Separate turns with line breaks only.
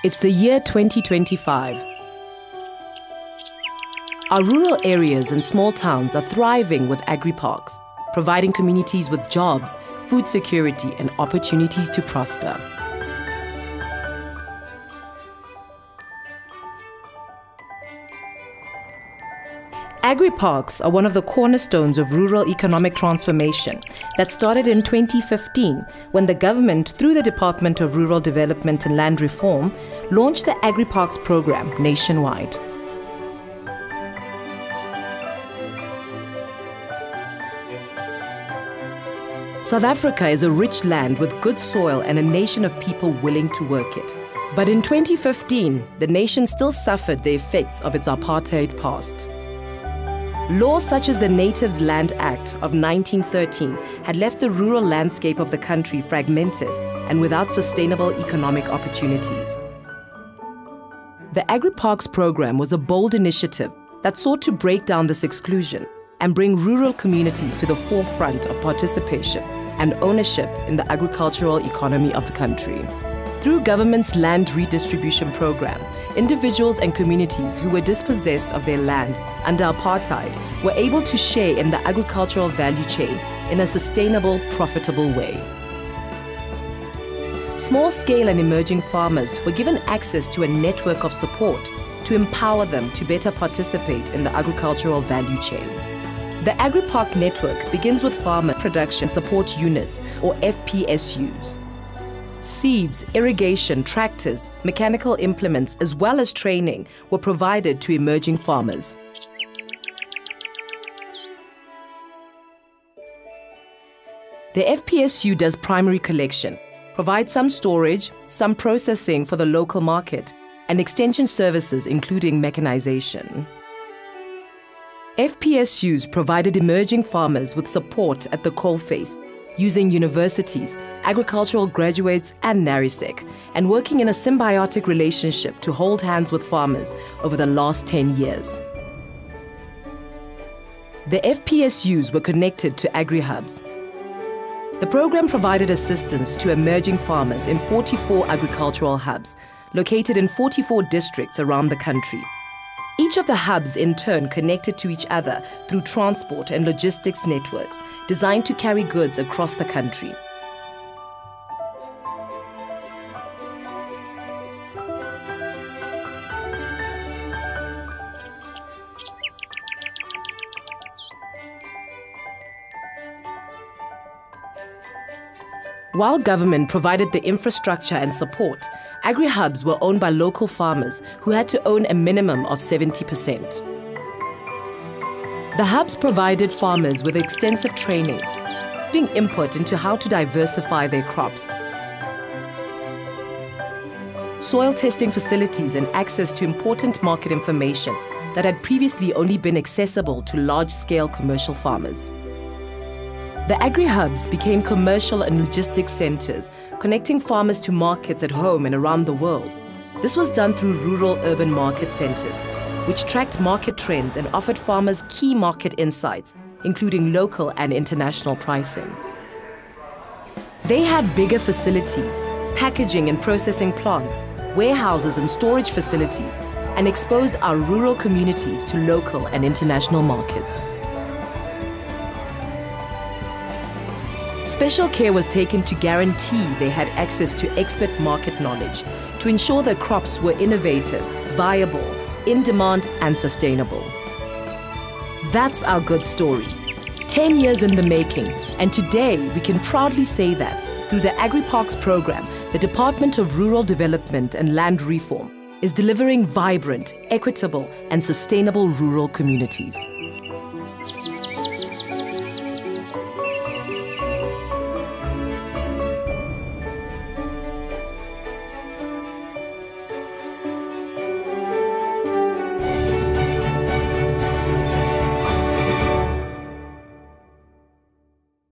It's the year 2025. Our rural areas and small towns are thriving with agri-parks, providing communities with jobs, food security, and opportunities to prosper. Agri-parks are one of the cornerstones of rural economic transformation that started in 2015 when the government, through the Department of Rural Development and Land Reform, launched the Agri-parks program nationwide. South Africa is a rich land with good soil and a nation of people willing to work it. But in 2015, the nation still suffered the effects of its apartheid past. Laws such as the Natives Land Act of 1913 had left the rural landscape of the country fragmented and without sustainable economic opportunities. The Agri-parks program was a bold initiative that sought to break down this exclusion and bring rural communities to the forefront of participation and ownership in the agricultural economy of the country. Through government's land redistribution program, individuals and communities who were dispossessed of their land under apartheid were able to share in the agricultural value chain in a sustainable, profitable way. Small-scale and emerging farmers were given access to a network of support to empower them to better participate in the agricultural value chain. The Agri-park network begins with Farmer Production Support Units, or FPSUs. Seeds, irrigation, tractors, mechanical implements, as well as training were provided to emerging farmers. The FPSU does primary collection, provides some storage, some processing for the local market, and extension services including mechanization. FPSUs provided emerging farmers with support at the coalface, using universities, agricultural graduates, and NARISEC, and working in a symbiotic relationship to hold hands with farmers over the last 10 years. The FPSUs were connected to agri-hubs. The program provided assistance to emerging farmers in 44 agricultural hubs, located in 44 districts around the country. Each of the hubs in turn connected to each other through transport and logistics networks designed to carry goods across the country. While government provided the infrastructure and support, agri-hubs were owned by local farmers who had to own a minimum of 70%. The hubs provided farmers with extensive training, including input into how to diversify their crops, soil testing facilities, and access to important market information that had previously only been accessible to large-scale commercial farmers. The agri-hubs became commercial and logistics centers, connecting farmers to markets at home and around the world. This was done through rural-urban market centers, which tracked market trends and offered farmers key market insights, including local and international pricing. They had bigger facilities, packaging and processing plants, warehouses and storage facilities, and exposed our rural communities to local and international markets. Special care was taken to guarantee they had access to expert market knowledge to ensure their crops were innovative, viable, in demand, and sustainable. That's our good story. 10 years in the making, and today we can proudly say that through the Agri-parks program, the Department of Rural Development and Land Reform is delivering vibrant, equitable, and sustainable rural communities.